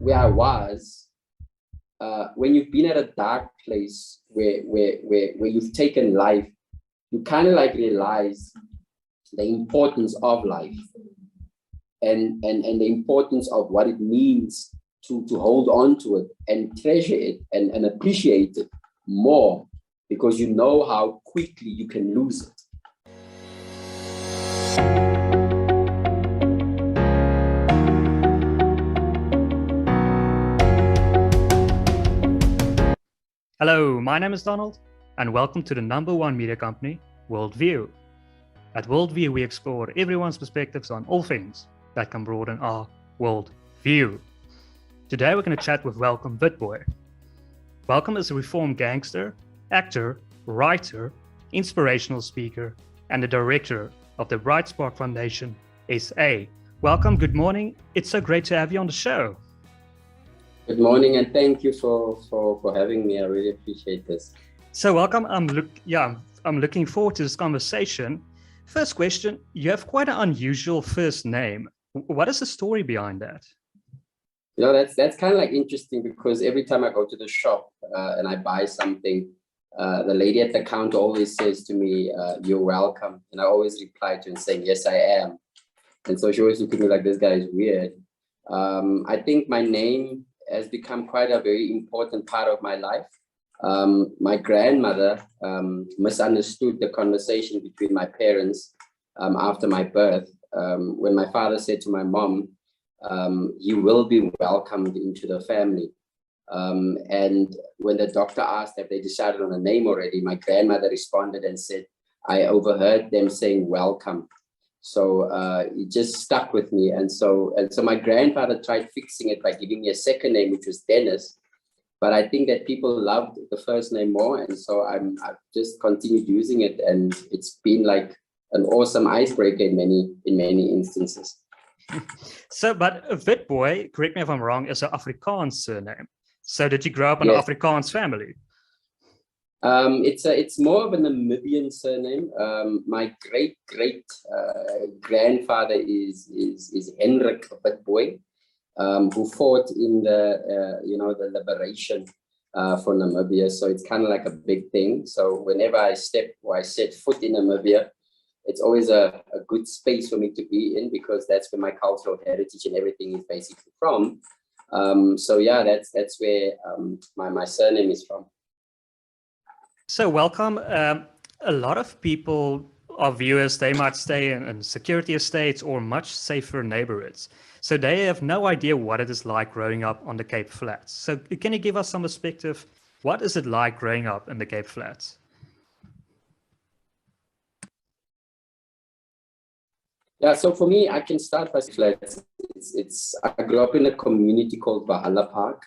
where I was, when you've been at a dark place where you've taken life, you kind of like realize the importance of life and the importance of what it means to hold on to it and treasure it and appreciate it more, because you know how quickly you can lose it. Hello, my name is Donald, and welcome to the #1 media company, WorldView. At WorldView, we explore everyone's perspectives on all things that can broaden our worldview. Today, we're going to chat with Witbooi. Welcome is a reformed gangster, actor, writer, inspirational speaker, and the director of the BrightSpark Foundation SA. Welcome, good morning. It's so great to have you on the show. Good morning, and thank you for having me. I really appreciate this. So welcome. I'm looking forward to this conversation. First question, you have quite an unusual first name. What is the story behind that? You know, that's kind of like interesting, because every time I go to the shop and I buy something, the lady at the counter always says to me, "You're welcome." And I always reply to her saying, "Yes, I am." And so she always looks at me like, this guy is weird. I think my name has become quite a very important part of my life. My grandmother misunderstood the conversation between my parents after my birth, when my father said to my mom, "You will be welcomed into the family." And when the doctor asked if they decided on a name already, my grandmother responded and said, "I overheard them saying welcome." So it just stuck with me. And so my grandfather tried fixing it by giving me a second name, which was Dennis. But I think that people loved the first name more. And so I've just continued using it. And it's been like an awesome icebreaker in many instances. But Witbooi, correct me if I'm wrong, is an Afrikaans surname. So did you grow up in an Afrikaans family? It's more of a Namibian surname. My great grandfather is Hendrik Witbooi, who fought in the liberation for Namibia. So it's kind of like a big thing. So whenever I set foot in Namibia, it's always a good space for me to be in, because that's where my cultural heritage and everything is basically from. So yeah, that's where my surname is from. So welcome. A lot of people, our viewers, they might stay in security estates or much safer neighborhoods. So they have no idea what it is like growing up on the Cape Flats. So can you give us some perspective? What is it like growing up in the Cape Flats? Yeah, so for me, I can start by flats. I grew up in a community called Valhalla Park,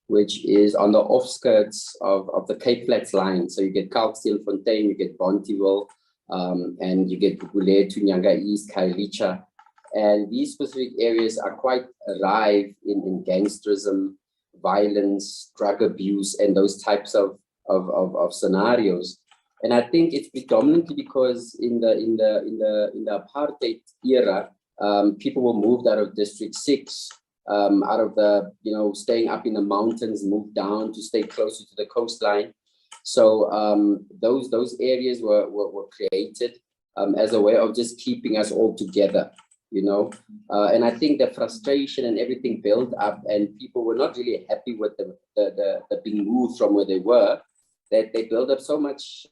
which is on the offskirts of the Cape Flats line. So you get Kalksteelfontein, you get Bonteheuwel, and you get Gugulethu, Tunyanga East, Khayelitsha. And these specific areas are quite rife in gangsterism, violence, drug abuse, and those types of scenarios. And I think it's predominantly because in the apartheid era, people were moved out of District 6, out of the, staying up in the mountains, moved down to stay closer to the coastline. So those areas were created as a way of just keeping us all together, and I think the frustration and everything built up, and people were not really happy with the being moved from where they were, that they built up so much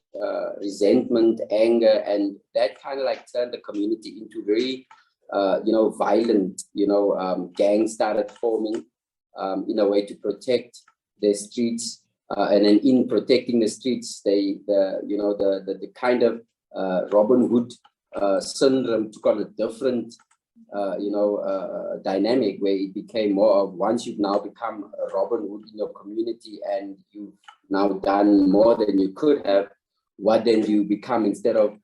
resentment, anger, and that kind of like turned the community into very violent. Gangs started forming in a way to protect their streets, and then in protecting the streets, the kind of Robin Hood syndrome took on a different dynamic, where it became more of, once you've now become a Robin Hood in your community and you've now done more than you could have, what then do you become? Instead of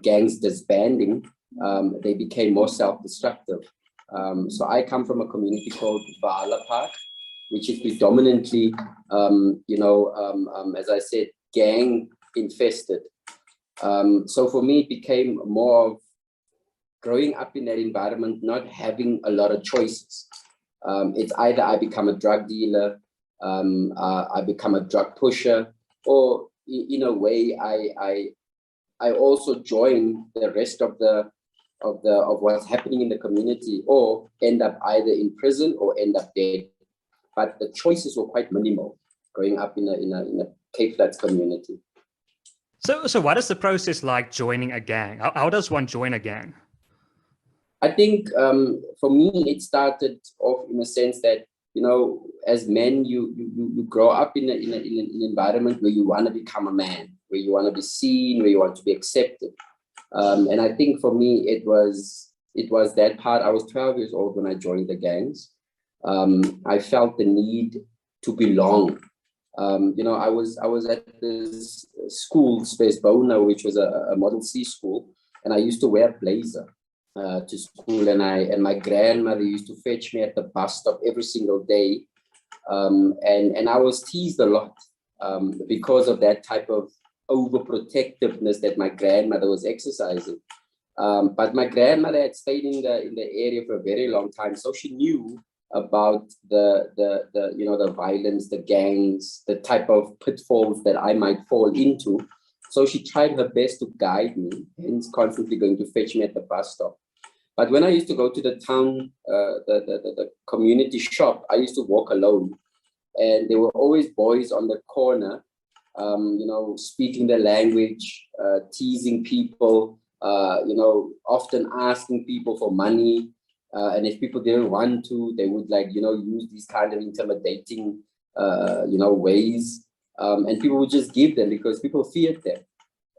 gangs disbanding, they became more self-destructive. So I come from a community called Valhalla Park, which is predominantly, as I said, gang infested. So for me, it became more of growing up in that environment, not having a lot of choices. It's either I become a drug dealer, I become a drug pusher, or in a way, I also join the rest of what's happening in the community, or end up either in prison or end up dead. But the choices were quite minimal growing up in a Cape Flats community. So what is the process like joining a gang? How does one join a gang? I think for me, it started off in a sense that, as men, you grow up in an environment where you want to become a man, where you want to be seen, where you want to be accepted. And I think for me, it was that part. I was 12 years old when I joined the gangs. I felt the need to belong. I was at this school, Space Bona, which was a Model C school, and I used to wear a blazer to school, and my grandmother used to fetch me at the bus stop every single day, and I was teased a lot because of that type of overprotectiveness that my grandmother was exercising. But my grandmother had stayed in the area for a very long time, so she knew about the violence, the gangs, the type of pitfalls that I might fall into. So she tried her best to guide me, hence constantly going to fetch me at the bus stop. But when I used to go to the town, the community shop, I used to walk alone. And there were always boys on the corner, speaking the language, teasing people, often asking people for money. And if people didn't want to, they would use these kind of intimidating, ways. And people would just give them because people feared them.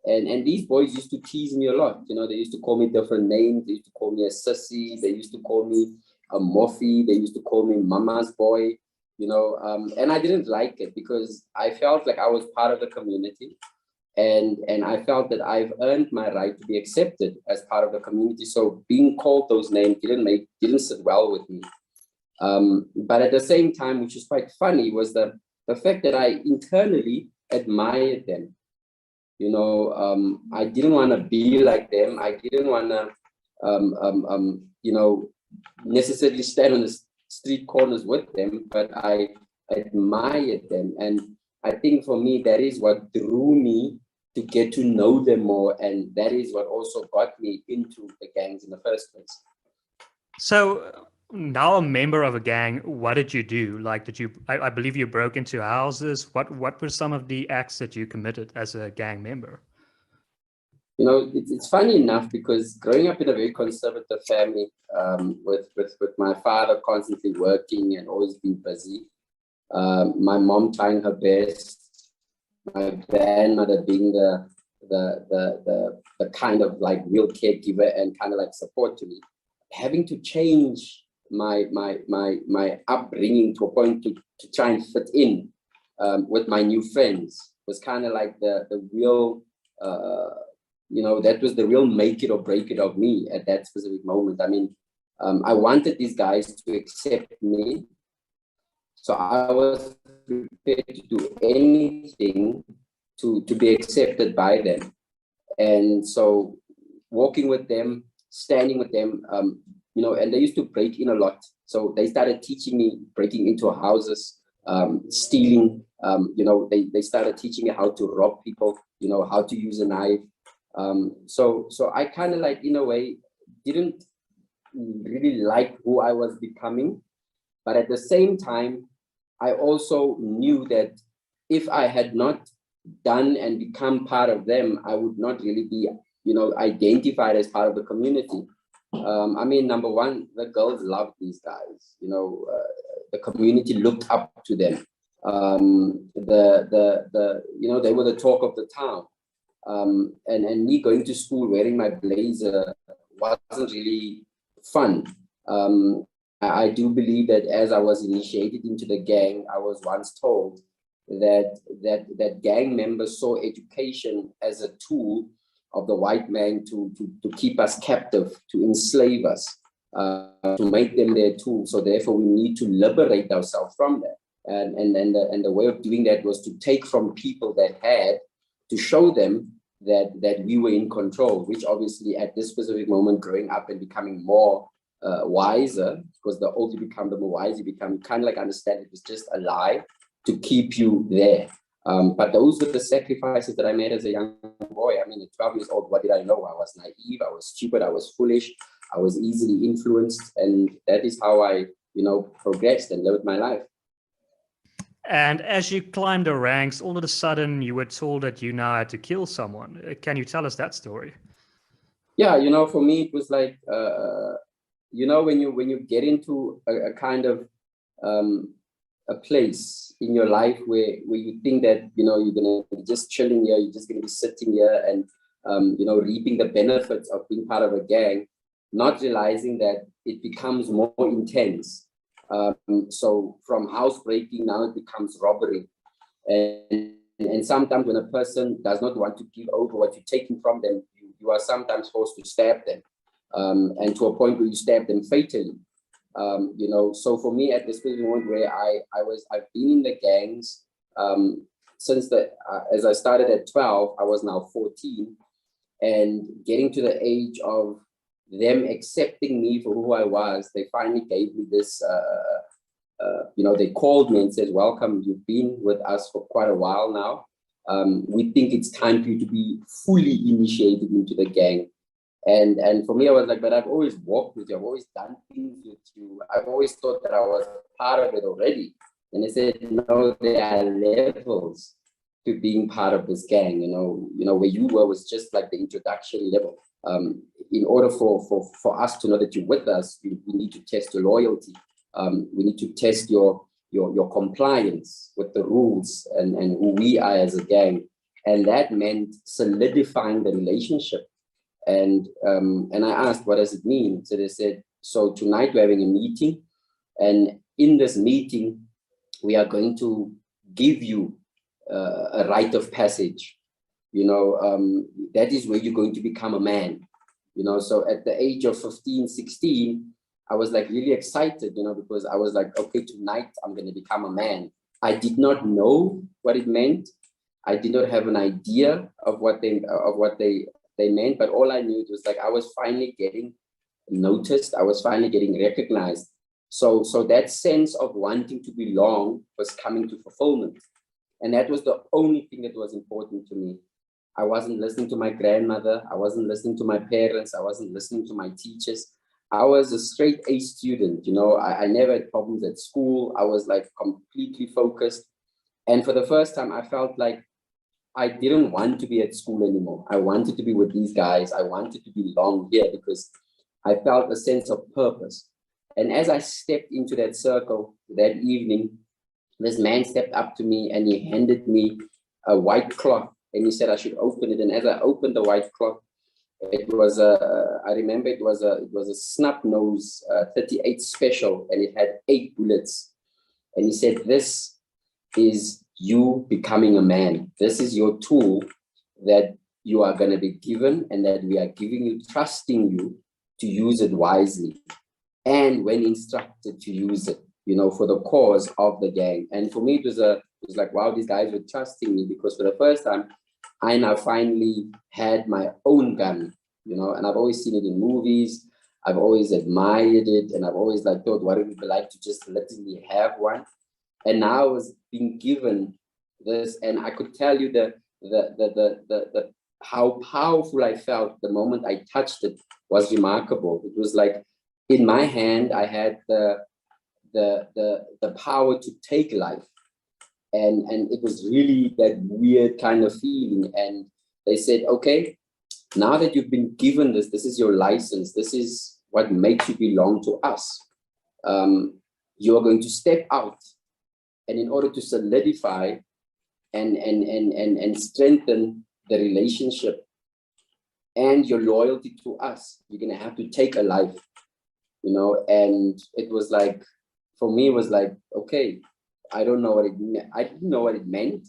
And these boys used to tease me a lot. They used to call me different names. They used to call me a sissy. They used to call me a morphy. They used to call me mama's boy, and I didn't like it because I felt like I was part of the community. And I felt that I've earned my right to be accepted as part of the community. So being called those names didn't sit well with me. But at the same time, which is quite funny, was the fact that I internally admired them. I didn't want to be like them. I didn't want to, necessarily stand on the street corners with them, but I admired them. And I think for me, that is what drew me to get to know them more. And that is what also got me into the gangs in the first place. So now a member of a gang, what did you do? Like, I believe you broke into houses. What were some of the acts that you committed as a gang member? It's funny enough because growing up in a very conservative family, with my father constantly working and always being busy, my mom trying her best, my grandmother being the kind of like real caregiver and kind of like support to me, having to change my upbringing to a point to try and fit in with my new friends was kind of like the real that was the real make it or break it of me at that specific moment. I mean, I wanted these guys to accept me, so I was prepared to do anything to be accepted by them. And so walking with them, standing with them, and they used to break in a lot. So they started teaching me breaking into houses, stealing, they started teaching me how to rob people, how to use a knife. So I kind of like, in a way, didn't really like who I was becoming. But at the same time, I also knew that if I had not done and become part of them, I would not really be, identified as part of the community. I mean, number one, the girls loved these guys. The community looked up to them. They were the talk of the town. And me going to school wearing my blazer wasn't really fun. I do believe that as I was initiated into the gang, I was once told that gang members saw education as a tool of the white man to keep us captive, to enslave us, to make them their tool. So therefore, we need to liberate ourselves from that. And the way of doing that was to take from people that had, to show them that we were in control, which obviously at this specific moment, growing up and becoming more wiser, because the older you become, the more wise you become. You kind of like understand it was just a lie to keep you there. But those were the sacrifices that I made as a young boy. I mean, at 12 years old, what did I know? I was naive, I was stupid, I was foolish, I was easily influenced. And that is how I, progressed and lived my life. And as you climbed the ranks, all of a sudden you were told that you now had to kill someone. Can you tell us that story? Yeah, for me, it was like, when you get into a kind of a place in your life where you think that, you're going to be just chilling here, you're just going to be sitting here and, reaping the benefits of being part of a gang, not realizing that it becomes more intense. So from housebreaking, now it becomes robbery. And sometimes when a person does not want to give over what you're taking from them, you are sometimes forced to stab them, and to a point where you stab them fatally. So for me, at this point where I've been in the gangs since as I started at 12, I was now 14, and getting to the age of them accepting me for who I was. They finally gave me this, they called me and said, welcome, you've been with us for quite a while now. We think it's time for you to be fully initiated into the gang. And for me, I was like, but I've always walked with you. I've always done things with you. I've always thought that I was part of it already. And they said, no, there are levels to being part of this gang. Where you were was just like the introduction level. In order for us to know that you're with us, we need to test your loyalty. We need to test your compliance with the rules and who we are as a gang. And that meant solidifying the relationship. And I asked, what does it mean? So they said, so tonight we're having a meeting, and in this meeting, we are going to give you a rite of passage. That is where you're going to become a man. So at the age of 15, 16, I was like really excited, because I was like, okay, tonight I'm going to become a man. I did not know what it meant. I did not have an idea of what they meant, but all I knew was like I was finally getting noticed. I was finally getting recognized. So that sense of wanting to belong was coming to fulfillment. And that was the only thing that was important to me. I wasn't listening to my grandmother. I wasn't listening to my parents. I wasn't listening to my teachers. I was a straight A student. I never had problems at school. I was like completely focused. And for the first time, I felt like I didn't want to be at school anymore. I wanted to be with these guys. I wanted to belong here because I felt a sense of purpose. And as I stepped into that circle that evening, this man stepped up to me and he handed me a white cloth and he said I should open it. And as I opened the white cloth, it was I remember it was a snub nose 38 special, and it had 8 bullets. And he said, this is you becoming a man. This is your tool that you are going to be given, and that we are giving you, trusting you to use it wisely. And when instructed to use it, for the cause of the gang. And for me, it was like, wow, these guys were trusting me, because for the first time, I now finally had my own gun, and I've always seen it in movies. I've always admired it, and I've always thought, what it would be like to just literally have one. And now I was being given this, and I could tell you the how powerful I felt the moment I touched it was remarkable. It was like in my hand, I had the power to take life. And it was really that weird kind of feeling. And they said, okay, now that you've been given this is your license. This is what makes you belong to us. You are going to step out. And in order to solidify and strengthen the relationship and your loyalty to us, you're going to have to take a life, and it was like, for me, it was like, okay, I don't know what it meant. I didn't know what it meant.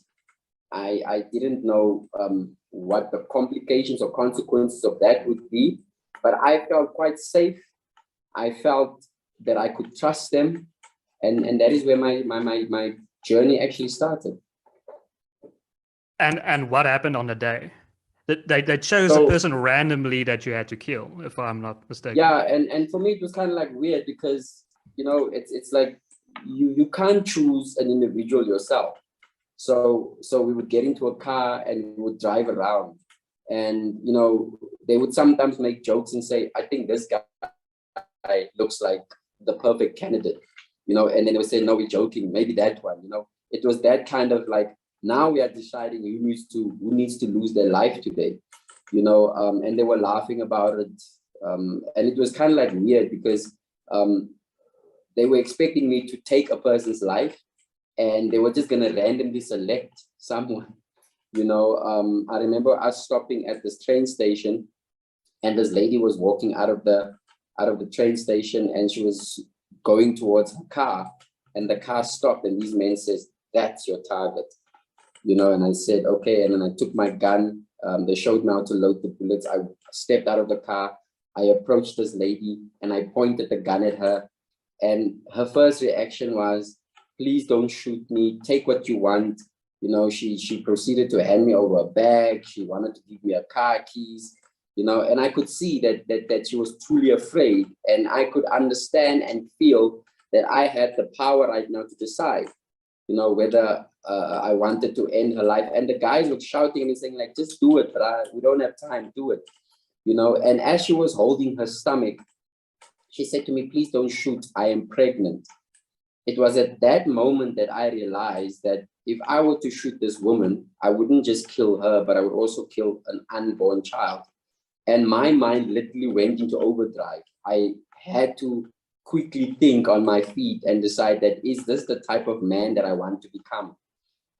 I didn't know what the complications or consequences of that would be, but I felt quite safe. I felt that I could trust them. And that is where my journey actually started. And what happened on the day? They chose a person randomly that you had to kill, if I'm not mistaken. Yeah, and for me it was kind of like weird because, you know, it's like you can't choose an individual yourself. So we would get into a car and we would drive around, and you know, they would sometimes make jokes and say, I think this guy looks like the perfect candidate, you know, and then they would say, no, we're joking, maybe that one, you know. It was that kind of like, now we are deciding who needs to lose their life today, you know. And they were laughing about it, and it was kind of like weird because they were expecting me to take a person's life, and they were just going to randomly select someone, you know. I remember us stopping at this train station, and this lady was walking out of the train station, and she was going towards her car, and the car stopped, and these men says, that's your target, you know. And I said, okay. And then I took my gun. They showed me how to load the bullets. I stepped out of the car. I approached this lady and I pointed the gun at her. And her first reaction was, please don't shoot me. Take what you want. You know, she proceeded to hand me over a bag. She wanted to give me her car keys, you know, and I could see that she was truly afraid. And I could understand and feel that I had the power right now to decide, you know, whether I wanted to end her life. And the guys were shouting and saying like, just do it, but we don't have time, do it, you know. And as she was holding her stomach, she said to me, please don't shoot, I am pregnant. It was at that moment that I realized that if I were to shoot this woman, I wouldn't just kill her, but I would also kill an unborn child. And my mind literally went into overdrive. I had to quickly think on my feet and decide that, is this the type of man that I want to become?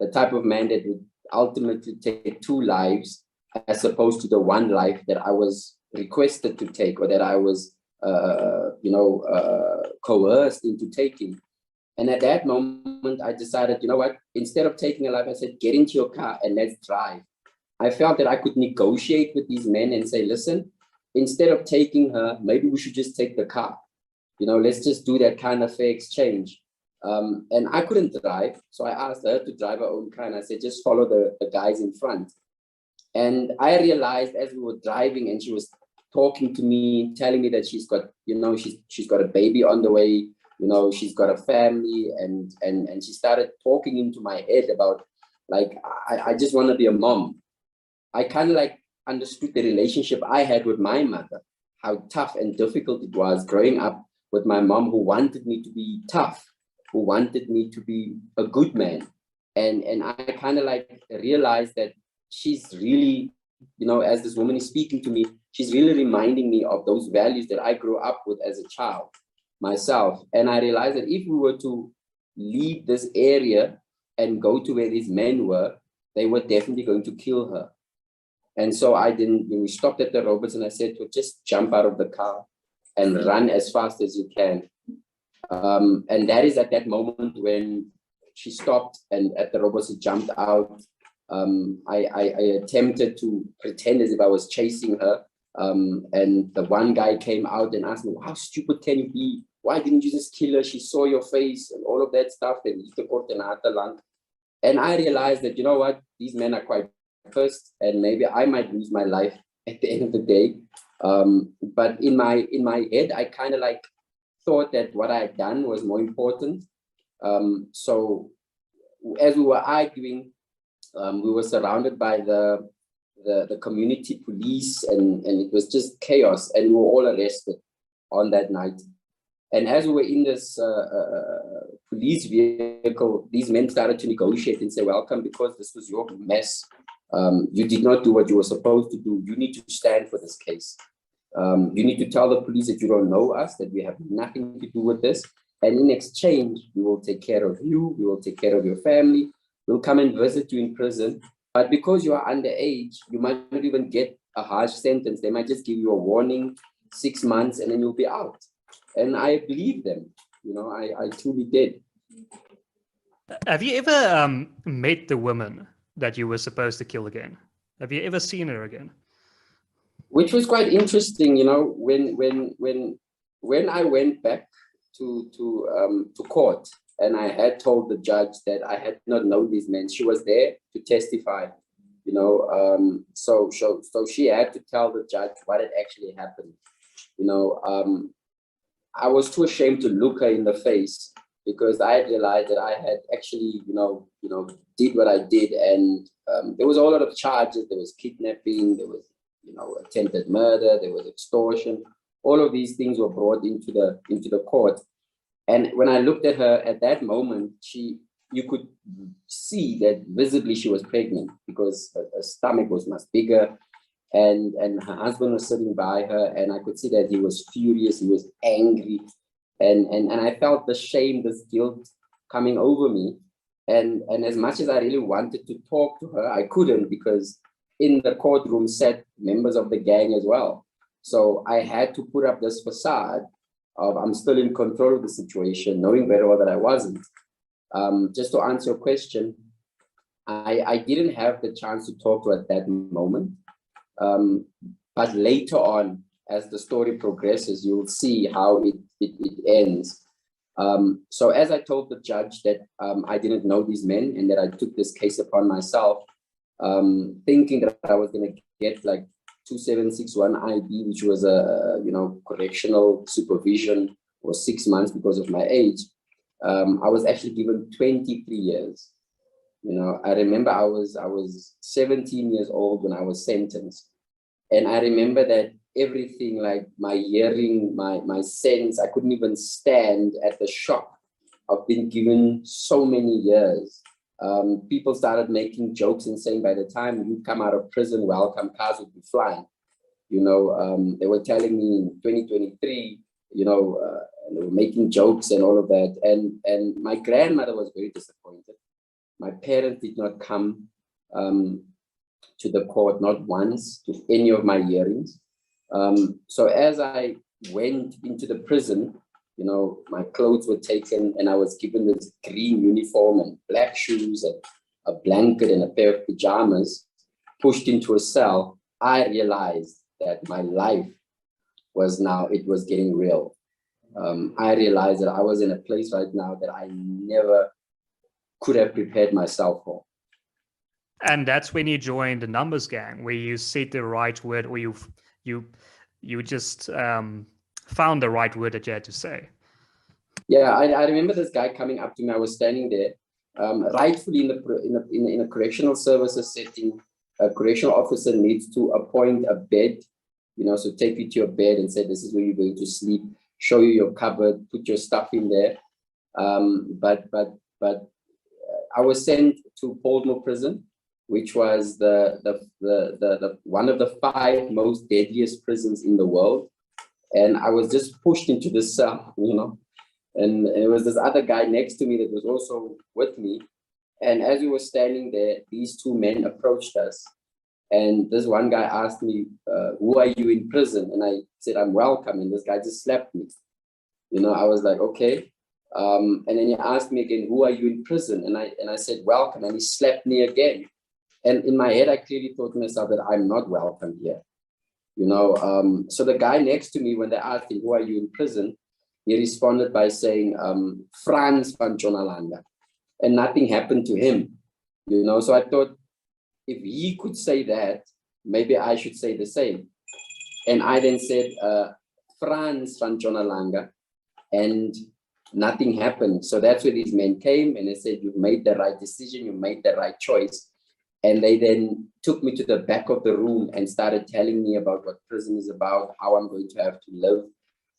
The type of man that would ultimately take two lives as opposed to the one life that I was requested to take, or that I was, coerced into taking. And at that moment, I decided, you know what, instead of taking a life, I said, get into your car and let's drive. I felt that I could negotiate with these men and say, listen, instead of taking her, maybe we should just take the car. You know, let's just do that kind of fair exchange. And I couldn't drive. So I asked her to drive her own car. And I said, just follow the guys in front. And I realized as we were driving and she was talking to me, telling me that she's got, you know, she's got a baby on the way, you know, she's got a family, and she started talking into my head about like, I just want to be a mom. I kind of like understood the relationship I had with my mother, how tough and difficult it was growing up with my mom, who wanted me to be tough, who wanted me to be a good man. And I kind of like realized that she's really, you know, as this woman is speaking to me, she's really reminding me of those values that I grew up with as a child myself. And I realized that if we were to leave this area and go to where these men were, they were definitely going to kill her. And so we stopped at the robots and I said, well, just jump out of the car and run as fast as you can. And that is at that moment when she stopped and at the robots she jumped out. I attempted to pretend as if I was chasing her. And the one guy came out and asked me, how stupid can you be? Why didn't you just kill her? She saw your face and all of that stuff. And I realized that, you know what, these men are quite pissed and maybe I might lose my life at the end of the day. But in my head, I kind of like thought that what I had done was more important. So as we were arguing, we were surrounded by the community police, and it was just chaos, and we were all arrested on that night. And as we were in this police vehicle, these men started to negotiate and say, welcome, because this was your mess. You did not do what you were supposed to do. You need to stand for this case. You need to tell the police that you don't know us, that we have nothing to do with this. And in exchange, we will take care of you. We will take care of your family. We'll come and visit you in prison. But because you are underage, you might not even get a harsh sentence. They might just give you a warning, 6 months, and then you'll be out. And I believe them. You know, I truly did. Have you ever met the woman that you were supposed to kill again? Have you ever seen her again? Which was quite interesting, you know, when I went back to court and I had told the judge that I had not known these men. She was there to testify. So she had to tell the judge what had actually happened. I was too ashamed to look her in the face because I had realized that I had actually, did what I did, and there was a whole lot of charges. There was kidnapping, there was, attempted murder, there was extortion. All of these things were brought into the court. And when I looked at her at that moment, you could see that visibly she was pregnant because her stomach was much bigger, and her husband was sitting by her, and I could see that he was furious, he was angry, and I felt the shame, this guilt coming over me. And as much as I really wanted to talk to her, I couldn't, because in the courtroom sat members of the gang as well. So I had to put up this facade of I'm still in control of the situation, knowing very well that I wasn't. Just to answer your question, I didn't have the chance to talk to her at that moment. But later on, as the story progresses, you'll see how it ends. So as I told the judge that I didn't know these men and that I took this case upon myself, thinking that I was going to get like 2761 IB, which was a correctional supervision for 6 months because of my age, I was actually given 23 years. I remember I was 17 years old when I was sentenced. And I remember that everything, like my hearing, my sense, I couldn't even stand at the shock of being given so many years. People started making jokes and saying by the time you come out of prison, welcome cars would be flying. They were telling me in 2023, they were making jokes and all of that. And my grandmother was very disappointed. My parents did not come to the court, not once, to any of my hearings. So as I went into the prison, my clothes were taken and I was given this green uniform and black shoes and a blanket and a pair of pajamas, pushed into a cell. I realized that my life was getting real. I realized that I was in a place right now that I never could have prepared myself for. And that's when you joined the numbers gang, where you said the right word, or you just found the right word that you had to say. Yeah, I remember this guy coming up to me. I was standing there, rightfully in a correctional services setting. A correctional officer needs to appoint a bed, so take you to your bed and say, this is where you're going to sleep, show you your cupboard, put your stuff in there. But I was sent to Pollsmoor prison, which was the one of the 5 most deadliest prisons in the world. And I was just pushed into the cell, and it was this other guy next to me that was also with me. And as we were standing there, these 2 men approached us. And this one guy asked me, who are you in prison? And I said, I'm welcome. And this guy just slapped me. I was like, okay. And then he asked me again, who are you in prison? And I said, welcome. And he slapped me again. And in my head, I clearly thought to myself that I'm not welcome here. So the guy next to me, when they asked him, who are you in prison? He responded by saying, Frans van Jonalanga. And nothing happened to him. So I thought, if he could say that, maybe I should say the same. And I then said, Frans van Jonalanga, and nothing happened. So that's where these men came and they said, you've made the right decision, you made the right choice. And they then took me to the back of the room and started telling me about what prison is about, how I'm going to have to live.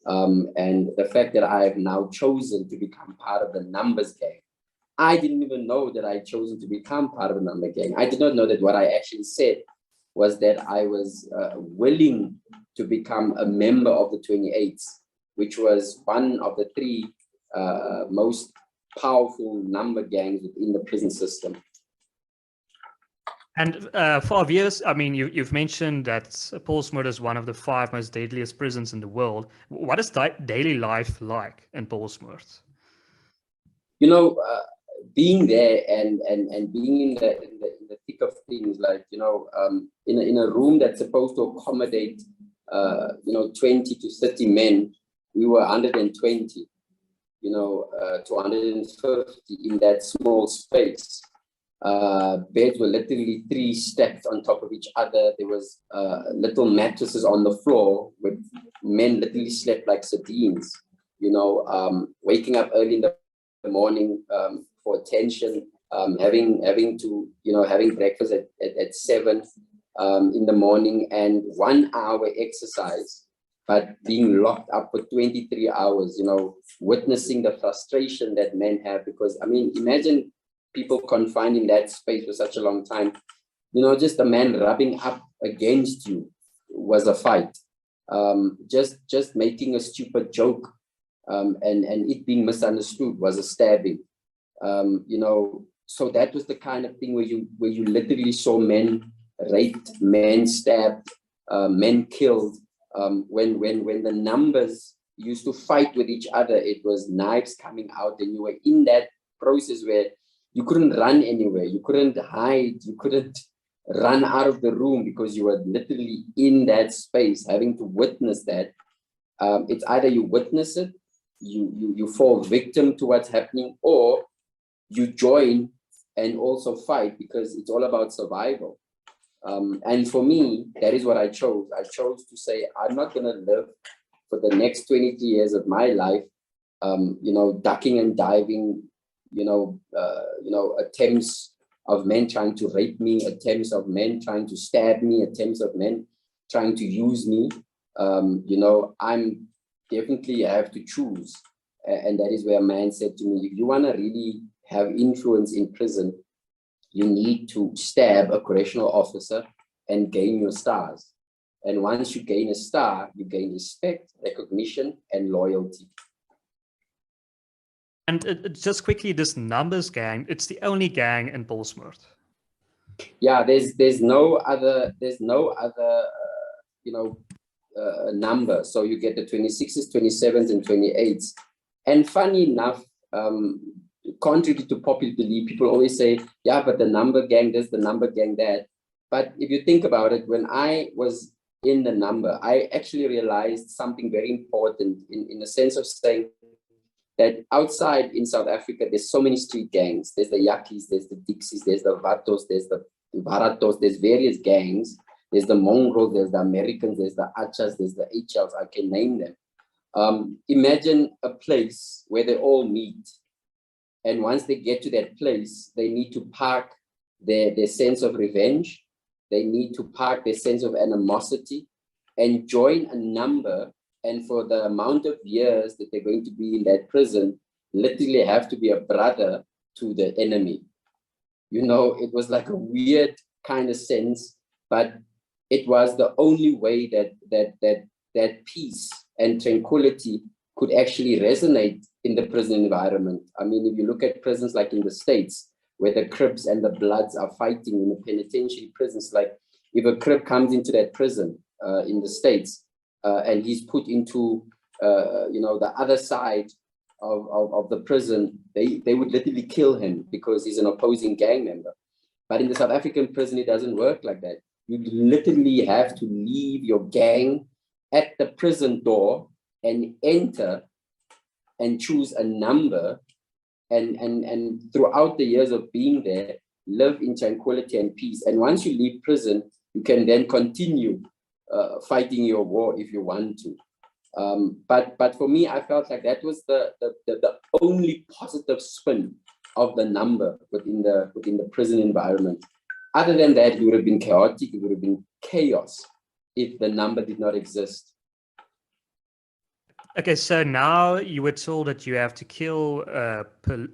And the fact that I have now chosen to become part of the numbers gang. I didn't even know that I had chosen to become part of the number gang. I did not know that what I actually said was that I was willing to become a member of the 28s, which was one of the 3 most powerful number gangs within the prison system. And for our viewers, I mean, you've mentioned that Pollsmoor is one of the 5 most deadliest prisons in the world. What is daily life like in Pollsmoor? Being there and being in the thick of things, like, in a room that's supposed to accommodate, 20 to 30 men, we were 120, to 150 in that small space. Beds were literally 3 stacked on top of each other. There was little mattresses on the floor with men literally slept like sardines, waking up early in the morning for attention, having to, having breakfast at 7 in the morning and 1 hour exercise, but being locked up for 23 hours, witnessing the frustration that men have. Because, I mean, imagine people confined in that space for such a long time. Just a man rubbing up against you was a fight. Just making a stupid joke and it being misunderstood was a stabbing. So that was the kind of thing where you literally saw men raped, men stabbed, men killed. When the numbers used to fight with each other, it was knives coming out, and you were in that process where you couldn't run anywhere, you couldn't hide, you couldn't run out of the room because you were literally in that space, having to witness that. It's either you witness it, you fall victim to what's happening, or you join and also fight, because it's all about survival. And for me, that is what I chose. I chose to say, I'm not going to live for the next 23 years of my life, ducking and diving, attempts of men trying to rape me, attempts of men trying to stab me, attempts of men trying to use me. I'm definitely have to choose. And that is where a man said to me, if you want to really have influence in prison, you need to stab a correctional officer and gain your stars. And once you gain a star, you gain respect, recognition, and loyalty. And just quickly, this numbers gang, it's the only gang in Pollsmoor. Yeah, there's no other number. So you get the 26s, 27s, and 28s. And funny enough, contrary to popular belief, people always say, yeah, but the number gang this, the number gang that. But if you think about it, when I was in the number, I actually realized something very important in the sense of saying that outside in South Africa, there's so many street gangs. There's the Yakkies, there's the Dixies, there's the Vatos, there's the Baratos, there's various gangs. There's the Mongrels, there's the Americans, there's the Achas, there's the HLs, I can name them. Imagine a place where they all meet. And once they get to that place, they need to park their sense of revenge. They need to park their sense of animosity and join a number. And for the amount of years that they're going to be in that prison, literally have to be a brother to the enemy. It was like a weird kind of sense, but it was the only way that peace and tranquility could actually resonate in the prison environment. I mean, if you look at prisons like in the States, where the Crips and the Bloods are fighting in the penitentiary prisons, like if a Crip comes into that prison in the States and he's put into, the other side of the prison, they would literally kill him because he's an opposing gang member. But in the South African prison, it doesn't work like that. You literally have to leave your gang at the prison door and enter and choose a number, and throughout the years of being there, live in tranquility and peace. And once you leave prison, you can then continue fighting your war if you want to. But for me, I felt like that was the only positive spin of the number within the prison environment. Other than that, it would have been chaotic, it would have been chaos if the number did not exist. Okay, so now you were told that you have to kill a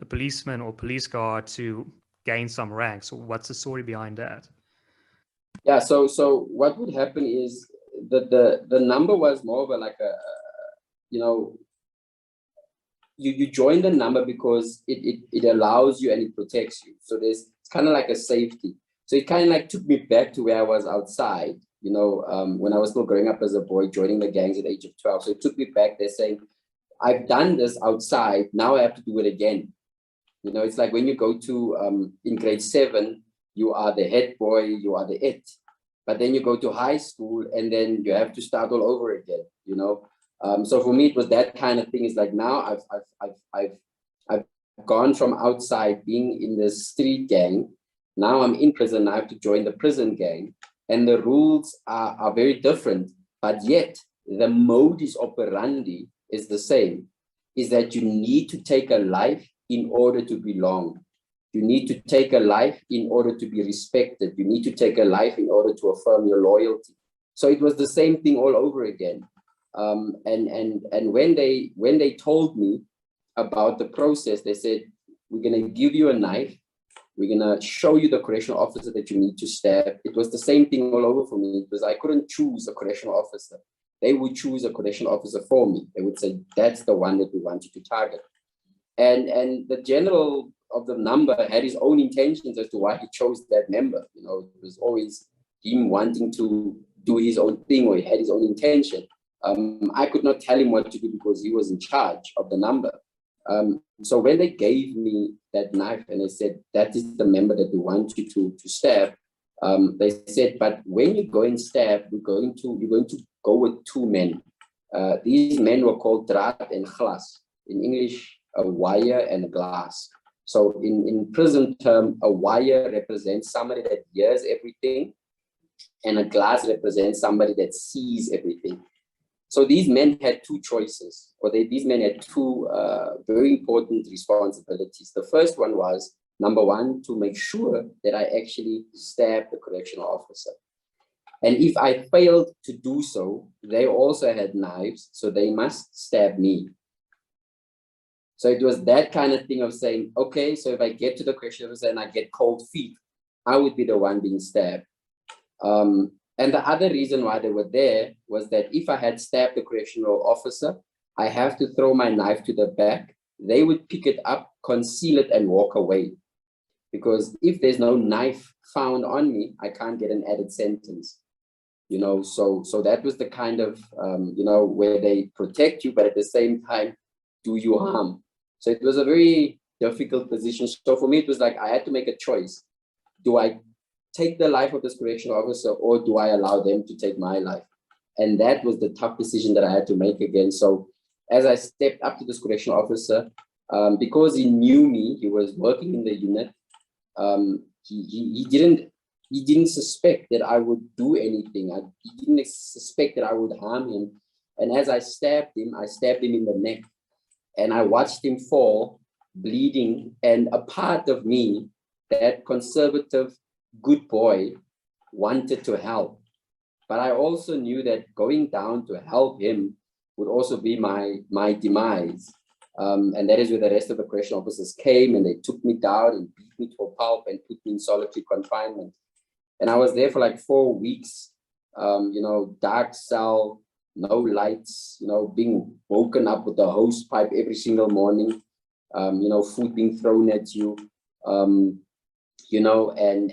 policeman or police guard to gain some rank. So what's the story behind that? Yeah, so what would happen is the number was more of you join the number because it allows you and it protects you. So it's kind of like a safety. So it kind of like took me back to where I was outside, when I was still growing up as a boy, joining the gangs at the age of 12. So it took me back there saying, I've done this outside, now I have to do it again. It's like when you go to, in grade 7, you are the head boy, you are the it. But then you go to high school and then you have to start all over again, So for me, it was that kind of thing. It's like now I've gone from outside being in the street gang Now I'm in prison, I have to join the prison gang, and the rules are very different, but yet the modus operandi is the same, is that you need to take a life in order to belong. You need to take a life in order to be respected. You need to take a life in order to affirm your loyalty. So it was the same thing all over again. And when they told me about the process, they said, we're going to give you a knife. We're going to show you the correctional officer that you need to stab. It was the same thing all over for me, because I couldn't choose a correctional officer. They would choose a correctional officer for me. They would say, that's the one that we want you to target. And the general of the number had his own intentions as to why he chose that member. You know, it was always him wanting to do his own thing, or he had his own intention. I could not tell him what to do because he was in charge of the number. So when they gave me that knife and they said, that is the member that we want you to stab, they said, but when you go and stab, you're going to go with two men. These men were called draad and glas. In English, a wire and a glass. So in prison term, a wire represents somebody that hears everything, and a glass represents somebody that sees everything. So these men had two choices, or these men had two very important responsibilities. The first one was, number one, to make sure that I actually stabbed the correctional officer. And if I failed to do so, they also had knives, so they must stab me. So it was that kind of thing of saying, okay, so if I get to the correctional officer and I get cold feet, I would be the one being stabbed. And the other reason why they were there was that if I had stabbed the correctional officer, I have to throw my knife to the back. They would pick it up, conceal it, and walk away. Because if there's no knife found on me, I can't get an added sentence. You know, so that was the kind of, you know, where they protect you, but at the same time, do you harm. So it was a very difficult position. So for me, it was like I had to make a choice. Do I take the life of this correctional officer, or do I allow them to take my life? And that was the tough decision that I had to make again. So as I stepped up to this correctional officer, because he knew me, he was working in the unit, he didn't suspect that I would do anything. He didn't suspect that I would harm him. And as I stabbed him in the neck, and I watched him fall, bleeding, and a part of me, that conservative, good boy, wanted to help. But I also knew that going down to help him would also be my demise. And that is where the rest of the correctional officers came, and they took me down and beat me to a pulp and put me in solitary confinement. And I was there for like 4 weeks, you know, dark cell, no lights, you know, being woken up with a hose pipe every single morning, you know, food being thrown at you, you know, and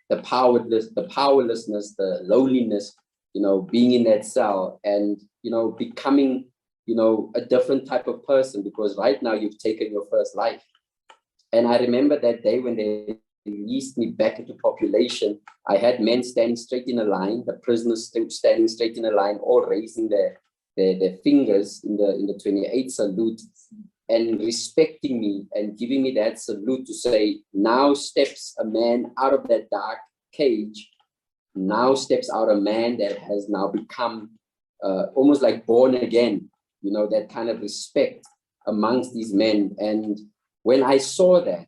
the powerlessness, the loneliness, you know, being in that cell and, you know, becoming, you know, a different type of person, because right now you've taken your first life. And I remember that day when they released me back into population, I had men standing straight in a line, the prisoners standing straight in a line, all raising their fingers in the 28 salute, and respecting me and giving me that salute to say, now steps a man out of that dark cage. Now steps out a man that has now become almost like born again, you know, that kind of respect amongst these men. And when I saw that,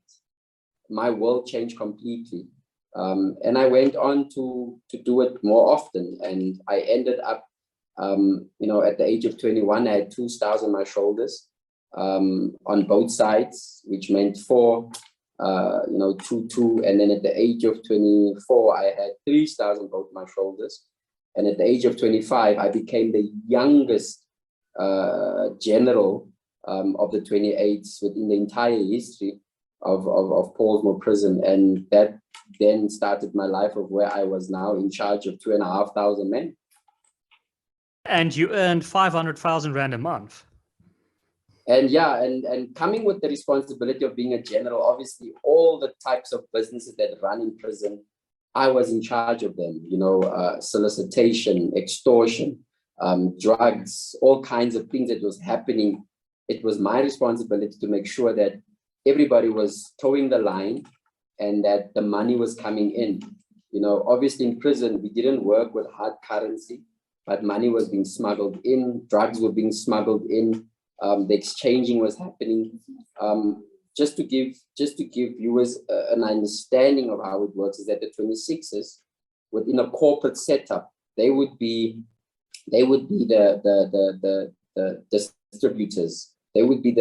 my world changed completely. And I went on to do it more often. And I ended up, you know, at the age of 21, I had 2 stars on my shoulders, on both sides, which meant 4, you know, 2. And then at the age of 24, I had 3 stars on both my shoulders. And at the age of 25, I became the youngest general of the 28s within the entire history of Pollsmoor prison. And that then started my life of where I was now in charge of 2,500 men. And you earned 500,000 Rand a month. And yeah, and coming with the responsibility of being a general, obviously all the types of businesses that run in prison, I was in charge of them, you know, solicitation, extortion, drugs, all kinds of things that was happening. It was my responsibility to make sure that everybody was towing the line and that the money was coming in. You know, obviously in prison, we didn't work with hard currency, but money was being smuggled in, drugs were being smuggled in, the exchanging was happening. Just to give viewers an understanding of how it works is that the 26ers, within a corporate setup, they would be the distributors. They would be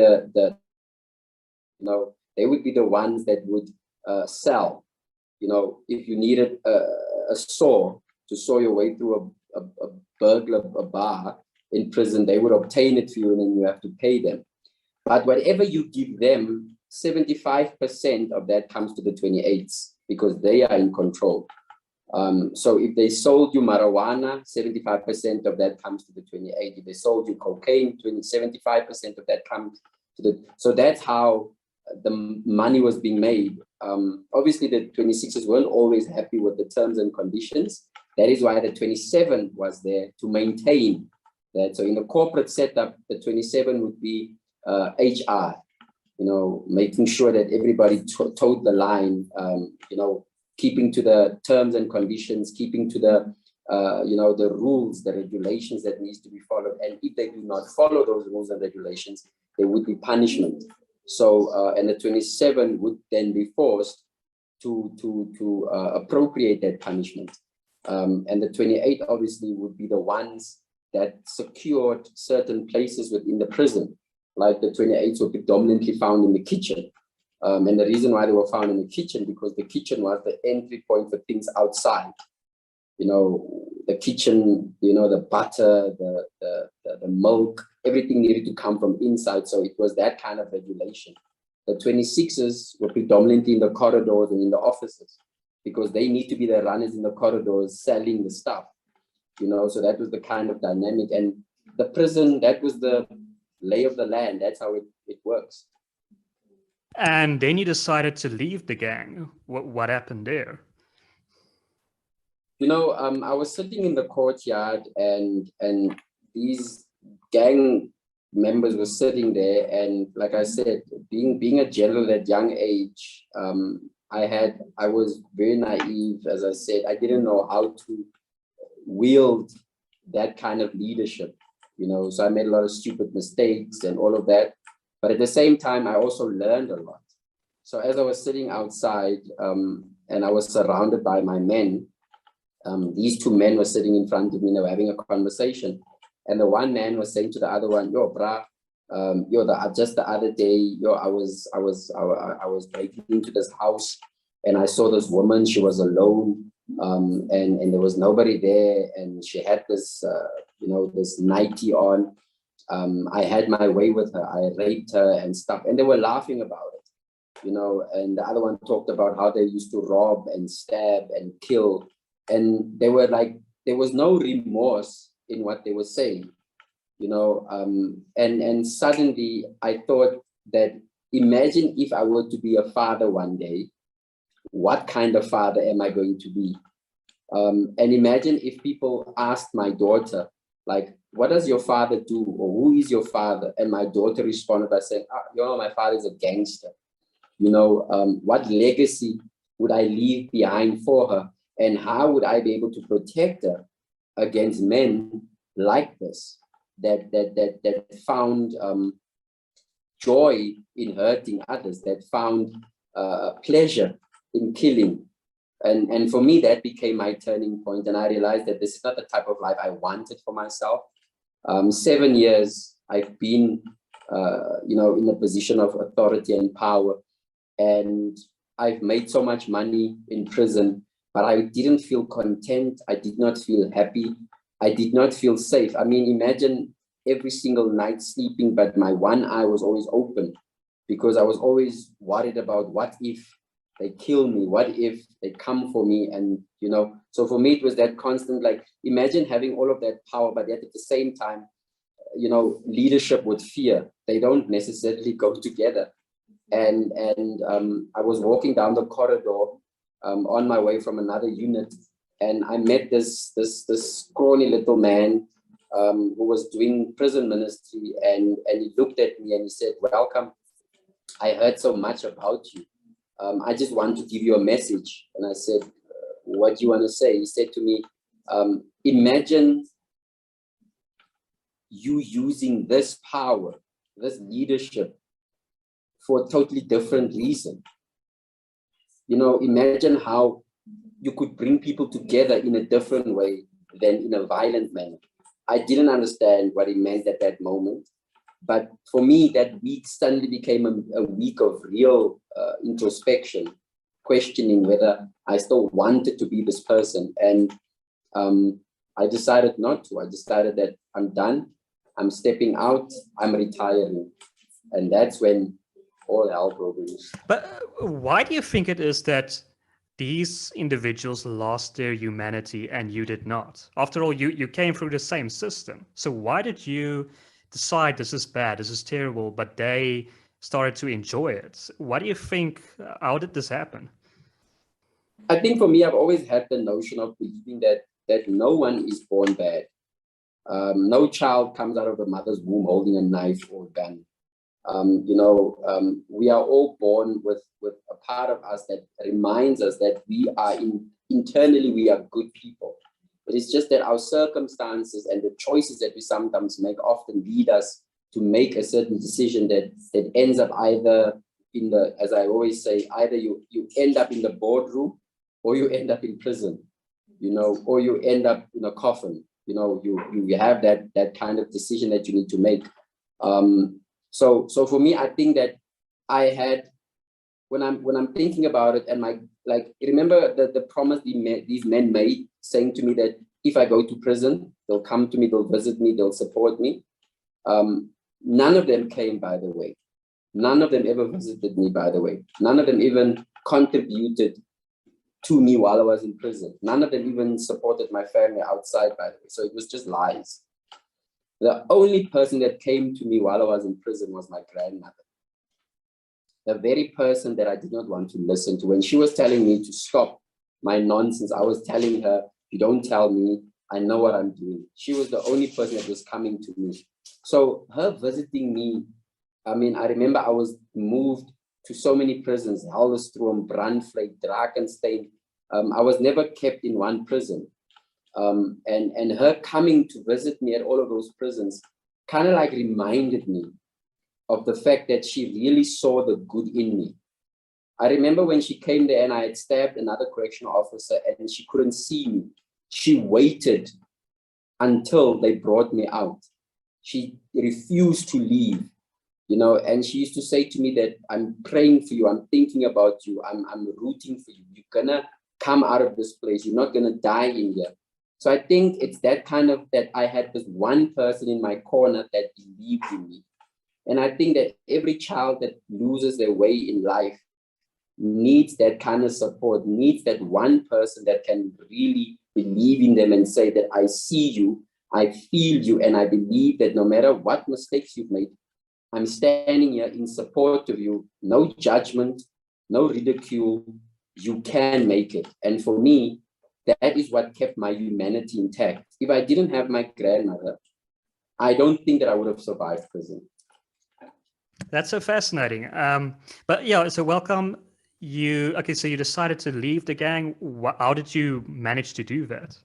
they would be the ones that would sell. You know, if you needed a saw to saw your way through a bar in prison, they would obtain it for you, and then you have to pay them. But whatever you give them, 75% of that comes to the 28s because they are in control. So if they sold you marijuana, 75% of that comes to the 28. If they sold you cocaine, 75% of that comes to the. So that's how the money was being made. Obviously, the 26ers weren't always happy with the terms and conditions. That is why the 27 was there to maintain that. So in the corporate setup, the 27 would be HR, you know, making sure that everybody towed the line, you know, keeping to the terms and conditions, keeping to the, you know, the rules, the regulations that needs to be followed. And if they do not follow those rules and regulations, there would be punishment. So, and the 27 would then be forced to appropriate that punishment. And the 28 obviously would be the ones that secured certain places within the prison. Like the 28s were predominantly found in the kitchen. And the reason why they were found in the kitchen, because the kitchen was the entry point for things outside. You know, the kitchen, you know, the butter, the milk, everything needed to come from inside. So it was that kind of regulation. The 26ers were predominantly in the corridors and in the offices because they need to be the runners in the corridors selling the stuff. You know, so that was the kind of dynamic. And the prison, that was the lay of the land. That's how it works. And then you decided to leave the gang. What happened there? You know, I was sitting in the courtyard and these gang members were sitting there. And like I said, being a general at young age, I was very naive. As I said, I didn't know how to wield that kind of leadership, you know, so I made a lot of stupid mistakes and all of that. But at the same time, I also learned a lot. So as I was sitting outside and I was surrounded by my men, these two men were sitting in front of me and they were having a conversation. And the one man was saying to the other one, yo, brah, just the other day, yo, I was breaking into this house and I saw this woman, she was alone. And there was nobody there, and she had this, you know, this nightie on. I had my way with her. I raped her and stuff, and they were laughing about it, you know. And the other one talked about how they used to rob and stab and kill, and they were like, there was no remorse in what they were saying, you know. And suddenly I thought that imagine if I were to be a father one day. What kind of father am I going to be? And imagine if people asked my daughter, like, what does your father do? Or who is your father? And my daughter responded by saying, you know, my father is a gangster. You know, what legacy would I leave behind for her? And how would I be able to protect her against men like this, that found joy in hurting others, that found pleasure in killing? And for me, that became my turning point. And I realized that this is not the type of life I wanted for myself. 7 years, I've been, you know, in a position of authority and power. And I've made so much money in prison, but I didn't feel content. I did not feel happy. I did not feel safe. I mean, imagine every single night sleeping, but my one eye was always open because I was always worried about what if they kill me, what if they come for me? And, you know, so for me, it was that constant, like, imagine having all of that power, but yet at the same time, you know, leadership with fear, they don't necessarily go together. And I was walking down the corridor on my way from another unit, and I met this scrawny little man who was doing prison ministry, and he looked at me and he said, welcome. I heard so much about you. I just want to give you a message. And I said, what do you want to say? He said to me, imagine you using this power, this leadership, for a totally different reason. You know, imagine how you could bring people together in a different way than in a violent manner. I didn't understand what he meant at that moment. But for me, that week suddenly became a week of real introspection, questioning whether I still wanted to be this person. And I decided not to. I decided that I'm done. I'm stepping out. I'm retiring. And that's when all hell broke loose. But why do you think it is that these individuals lost their humanity and you did not? After all, you came through the same system. So why did you decide this is bad, this is terrible, but they started to enjoy it? What do you think? How did this happen? I think for me, I've always had the notion of believing that no one is born bad. No child comes out of a mother's womb holding a knife or a gun. We are all born with a part of us that reminds us that we are internally, we are good people. But it's just that our circumstances and the choices that we sometimes make often lead us to make a certain decision that ends up either in the, as I always say, either you end up in the boardroom or you end up in prison, or you end up in a coffin. You have that kind of decision that you need to make. So for me, I think that I had, when I'm thinking about it, and remember the promise these men made, saying to me that if I go to prison, they'll come to me, they'll visit me, they'll support me. None of them came, by the way. None of them ever visited me, by the way. None of them even contributed to me while I was in prison. None of them even supported my family outside, by the way. So it was just lies. The only person that came to me while I was in prison was my grandmother. The very person that I did not want to listen to. When she was telling me to stop my nonsense, I was telling her, you don't tell me, I know what I'm doing. She was the only person that was coming to me. So her visiting me, I remember I was moved to so many prisons, Hellerstroom, Brandvlei, Drakensberg. I was never kept in one prison. And her coming to visit me at all of those prisons kind of reminded me of the fact that she really saw the good in me. I remember when she came there and I had stabbed another correctional officer and she couldn't see me. She waited until they brought me out. She refused to leave, and she used to say to me that I'm praying for you, I'm thinking about you, I'm rooting for you. You're gonna come out of this place. You're not gonna die in here. So I think it's that I had this one person in my corner that believed in me. And I think that every child that loses their way in life needs that kind of support, needs that one person that can really believe in them and say that I see you, I feel you, and I believe that no matter what mistakes you've made, I'm standing here in support of you. No judgment, no ridicule. You can make it. And for me, that is what kept my humanity intact. If I didn't have my grandmother, I don't think that I would have survived prison. That's so fascinating. But yeah, so welcome. So you decided to leave the gang. How did you manage to do that?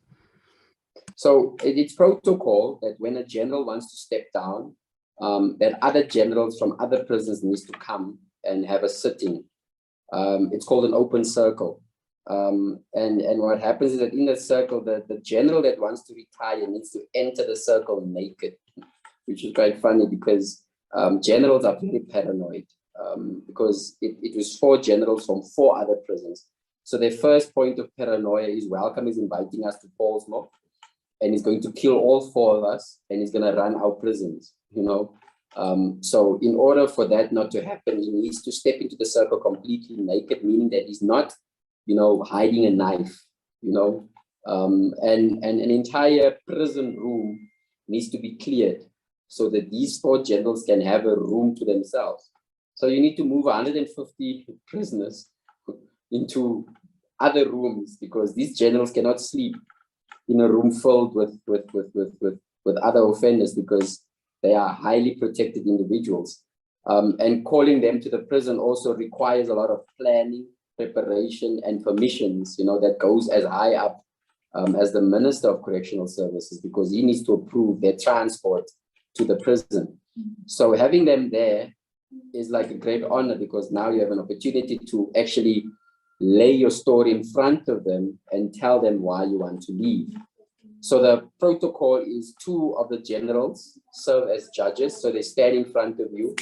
So it's protocol that when a general wants to step down, that other generals from other prisons needs to come and have a sitting. It's called an open circle. And what happens is that in the circle, the general that wants to retire needs to enter the circle naked, which is quite funny because generals are very paranoid because it was 4 generals from 4 other prisons. So their first point of paranoia is Welcome is inviting us to Pollsmoor and he's going to kill all 4 of us and he's going to run our prisons, So in order for that not to happen, he needs to step into the circle completely naked, meaning that he's not hiding a knife, and an entire prison room needs to be cleared so that these 4 generals can have a room to themselves. So you need to move 150 prisoners into other rooms because these generals cannot sleep in a room filled with other offenders because they are highly protected individuals. And calling them to the prison also requires a lot of planning, preparation, and permissions, that goes as high up as the Minister of Correctional Services, because he needs to approve their transport to the prison. So having them there is like a great honor, because now you have an opportunity to actually lay your story in front of them and tell them why you want to leave. So the protocol is 2 of the generals serve as judges. So they stand in front of you.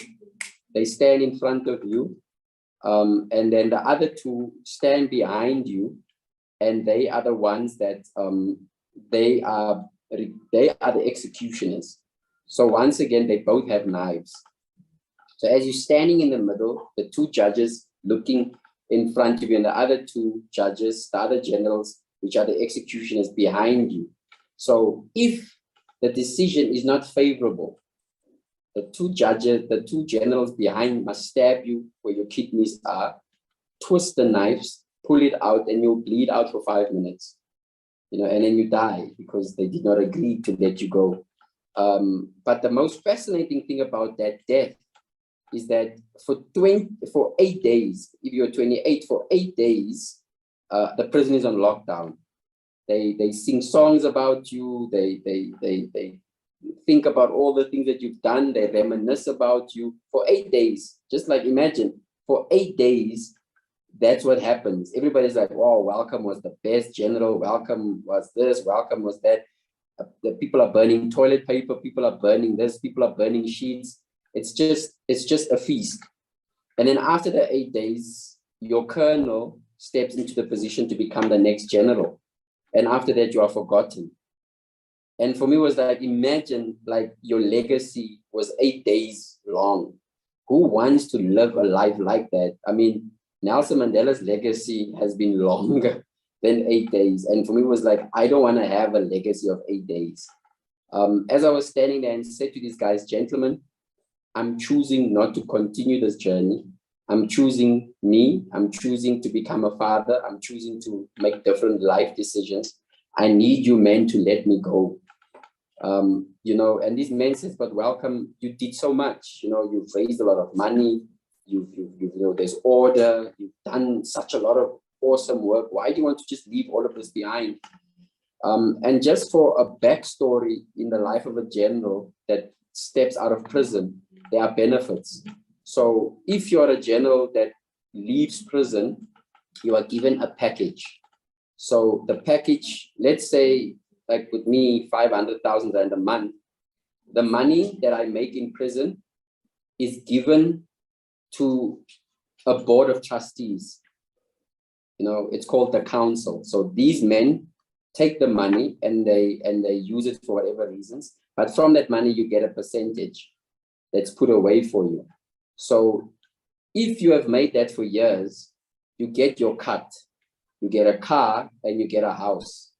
And then the other 2 stand behind you, and they are the ones that they are the executioners. So once again, they both have knives. So as you're standing in the middle, the 2 judges looking in front of you, and the other 2 judges, the other generals, which are the executioners, behind you. So if the decision is not favorable, the 2 judges, the 2 generals behind must stab you where your kidneys are, twist the knives, pull it out, and you'll bleed out for 5 minutes. And then you die because they did not agree to let you go. But the most fascinating thing about that death is that for 8 days, if you're 28, for 8 days, the prison is on lockdown. They sing songs about you. They think about all the things that you've done. They reminisce about you for 8 days. Just like imagine, for 8 days, that's what happens. Everybody's like, wow, Welcome was the best general. Welcome was this. Welcome was that. The people are burning toilet paper. People are burning this. People are burning sheets. It's just a feast. And then after the 8 days, your colonel steps into the position to become the next general. And after that, you are forgotten. And for me, it was like, imagine like your legacy was 8 days long. Who wants to live a life like that? I mean, Nelson Mandela's legacy has been longer than 8 days. And for me, it was like, I don't want to have a legacy of 8 days. As I was standing there and said to these guys, gentlemen, I'm choosing not to continue this journey. I'm choosing me. I'm choosing to become a father. I'm choosing to make different life decisions. I need you men to let me go. And these men said, but Welcome, you did so much. You've raised a lot of money. There's order. You've done such a lot of awesome work. Why do you want to just leave all of this behind? And just for a backstory in the life of a general that steps out of prison, there are benefits. So if you're a general that leaves prison, you are given a package. So the package, let's say, like with me, 500,000 Rand a month, the money that I make in prison is given to a board of trustees. It's called the council. So these men take the money and they use it for whatever reasons. But from that money, you get a percentage that's put away for you. So if you have made that for years, you get your cut. You get a car and you get a house.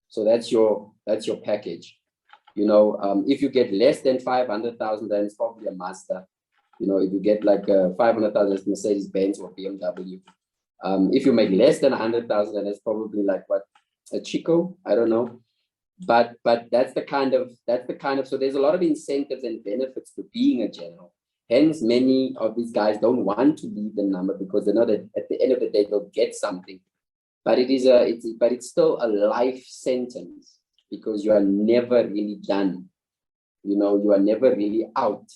So that's your package. If you get less than 500,000, then it's probably a Mazda. If you get like 500,000, it's Mercedes Benz or BMW. If you make less than 100,000, then it's probably like what, a Chico? I don't know. But that's the kind of so there's a lot of incentives and benefits to being a general. Hence, many of these guys don't want to leave the number because they know that at the end of the day they'll get something. But it's still a life sentence because you are never really done. You are never really out.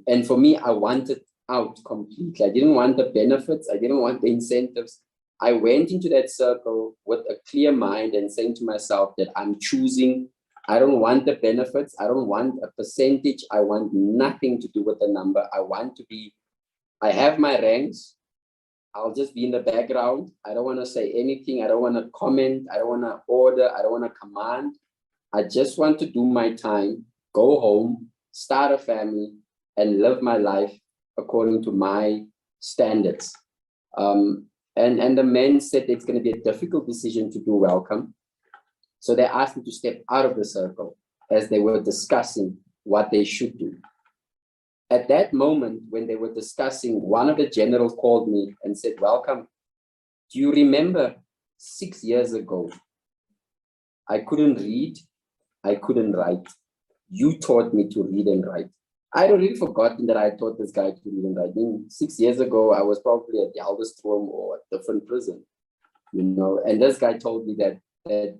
And for me, I wanted out completely. I didn't want the benefits. I didn't want the incentives. I went into that circle with a clear mind and saying to myself that I'm choosing. I don't want the benefits. I don't want a percentage. I want nothing to do with the number. I have my ranks. I'll just be in the background. I don't want to say anything. I don't want to comment. I don't want to order. I don't want to command. I just want to do my time, go home, start a family, and live my life according to my standards. And the men said it's going to be a difficult decision to do Welcome. So they asked me to step out of the circle as they were discussing what they should do. At that moment, when they were discussing, one of the generals called me and said, Welcome, do you remember 6 years ago? I couldn't read, I couldn't write. You taught me to read and write. I'd already forgotten that I taught this guy to read and write. I mean, 6 years ago, I was probably at the Alderstroom or a different prison, you know, and this guy told me that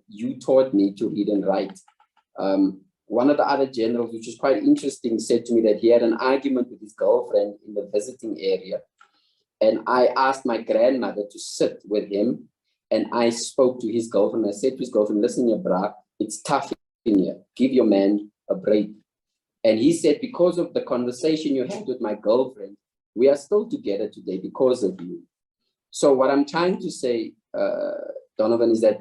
you taught me to read and write. One of the other generals, which is quite interesting, said to me that he had an argument with his girlfriend in the visiting area. And I asked my grandmother to sit with him, and I spoke to his girlfriend. I said to his girlfriend, listen here, brah, it's tough in here. Give your man a break. And he said, because of the conversation you had with my girlfriend, we are still together today because of you. So what I'm trying to say, Donovan, is that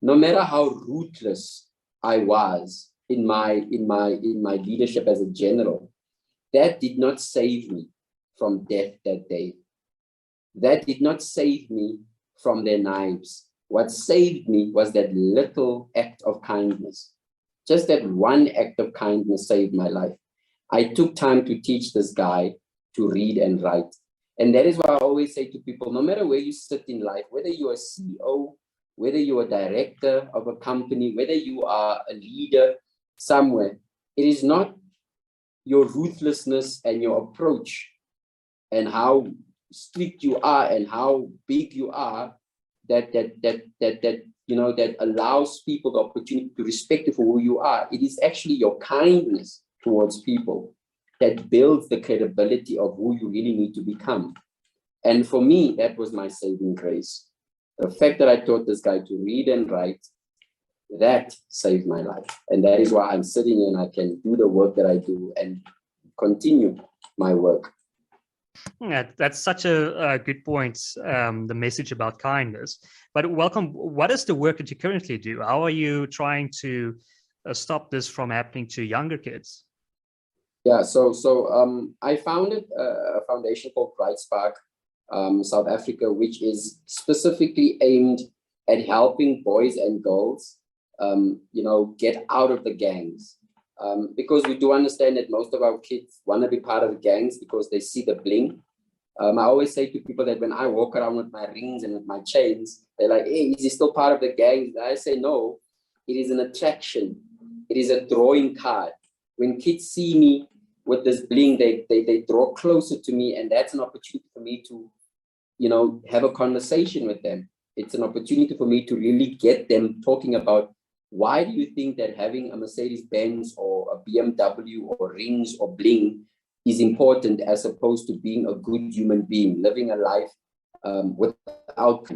no matter how ruthless I was in my leadership as a general, that did not save me from death that day. That did not save me from their knives. What saved me was that little act of kindness. Just that one act of kindness saved my life. I took time to teach this guy to read and write. And that is why I always say to people, no matter where you sit in life, whether you're a CEO, whether you're a director of a company, whether you are a leader somewhere, it is not your ruthlessness and your approach and how strict you are and how big you are that you know, that allows people the opportunity to respect you for who you are. It is actually your kindness towards people that builds the credibility of who you really need to become. And for me, that was my saving grace. The fact that I taught this guy to read and write, that saved my life. And that is why I'm sitting here and I can do the work that I do and continue my work. Yeah, that's such a good point, the message about kindness. But welcome, what is the work that you currently do? How are you trying to stop this from happening to younger kids? Yeah, so I founded a foundation called BrightSpark South Africa, which is specifically aimed at helping boys and girls, you know, get out of the gangs. Because we do understand that most of our kids want to be part of gangs because they see the bling. I always say to people that when I walk around with my rings and with my chains, they're like, hey, is he still part of the gang? And I say, no, it is an attraction. It is a drawing card. When kids see me with this bling, they draw closer to me, and that's an opportunity for me to, you know, have a conversation with them. It's an opportunity for me to really get them talking about, why do you think that having a Mercedes-Benz or a BMW or rings or bling is important as opposed to being a good human being, living a life without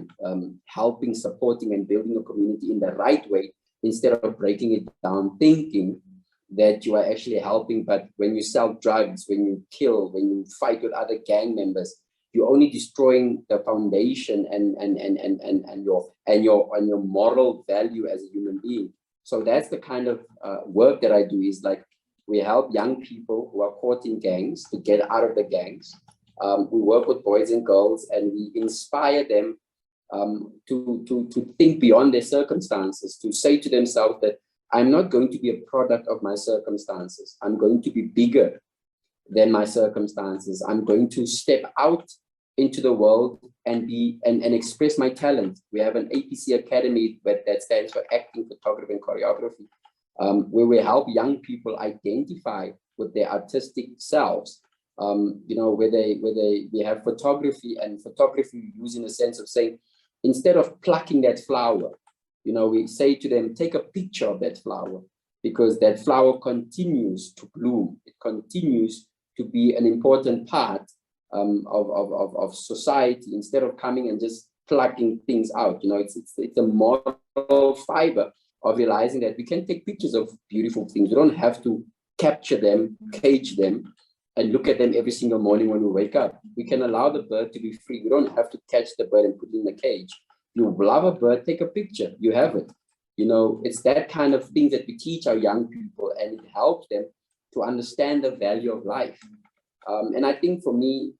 helping, supporting, and building a community in the right way, instead of breaking it down, thinking that you are actually helping. But when you sell drugs, when you kill, when you fight with other gang members, you're only destroying the foundation and your moral value as a human being. So that's the kind of work that I do, is like, we help young people who are caught in gangs to get out of the gangs. We work with boys and girls, and we inspire them to think beyond their circumstances, to say to themselves that I'm not going to be a product of my circumstances. I'm going to be bigger than my circumstances. I'm going to step out into the world and be and express my talent. We have an APC Academy that stands for Acting, Photography, and Choreography, where we help young people identify with their artistic selves. You know, we have photography, and photography we use in a sense of saying, instead of plucking that flower, you know, we say to them, take a picture of that flower, because that flower continues to bloom. It continues to be an important part of society, instead of coming and just plucking things out. You know, it's a moral fiber of realizing that we can take pictures of beautiful things. We don't have to capture them, cage them, and look at them every single morning when we wake up. We can allow the bird to be free. We don't have to catch the bird and put it in the cage. You love a bird, take a picture, you have it. You know, it's that kind of thing that we teach our young people, and it helps them to understand the value of life. And I think for me,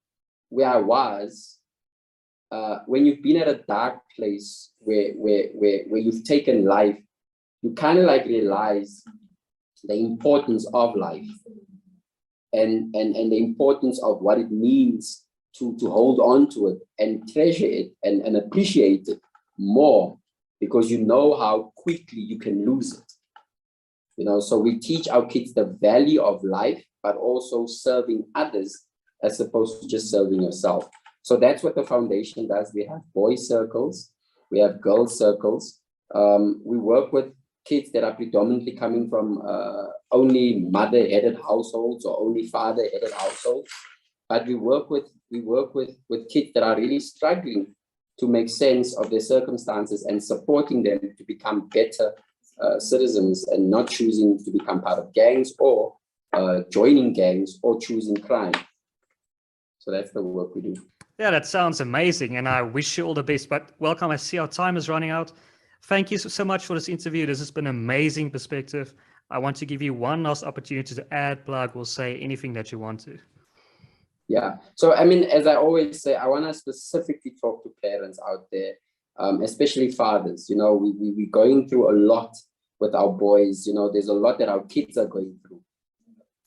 where I was, when you've been at a dark place where you've taken life, you kind of like realize the importance of life and the importance of what it means to hold on to it and treasure it and appreciate it more, because you know how quickly you can lose it. You know, so we teach our kids the value of life but also serving others as opposed to just serving yourself. So that's what the foundation does. We have boy circles, we have girl circles. We work with kids that are predominantly coming from only mother-headed households or only father-headed households. But we work with kids that are really struggling to make sense of their circumstances and supporting them to become better citizens and not choosing to become part of gangs or joining gangs or choosing crime. So that's the work we do. Yeah, that sounds amazing, and I wish you all the best. But welcome, I see our time is running out. Thank you so much for this interview. This has been an amazing perspective. I want to give you one last opportunity to add, plug, or say anything that you want to. Yeah. So, I mean, as I always say, I want to specifically talk to parents out there, especially fathers. You know, we're going through a lot with our boys. You know, there's a lot that our kids are going through.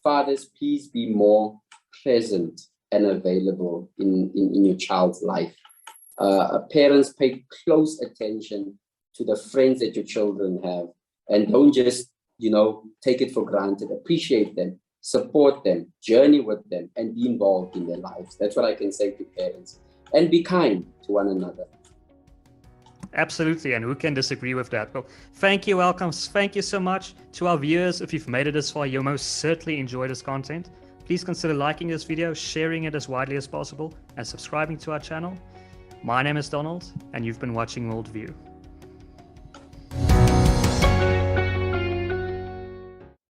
Fathers, please be more present and available in your child's life. Parents, pay close attention to the friends that your children have, and don't just, you know, take it for granted. Appreciate them, support them, journey with them, and be involved in their lives. That's what I can say to parents. And be kind to one another. Absolutely, and who can disagree with that? Well, thank you, welcome. Thank you so much to our viewers. If you've made it this far, you'll most certainly enjoy this content. Please consider liking this video, sharing it as widely as possible, and subscribing to our channel. My name is Donald, and you've been watching WorldView.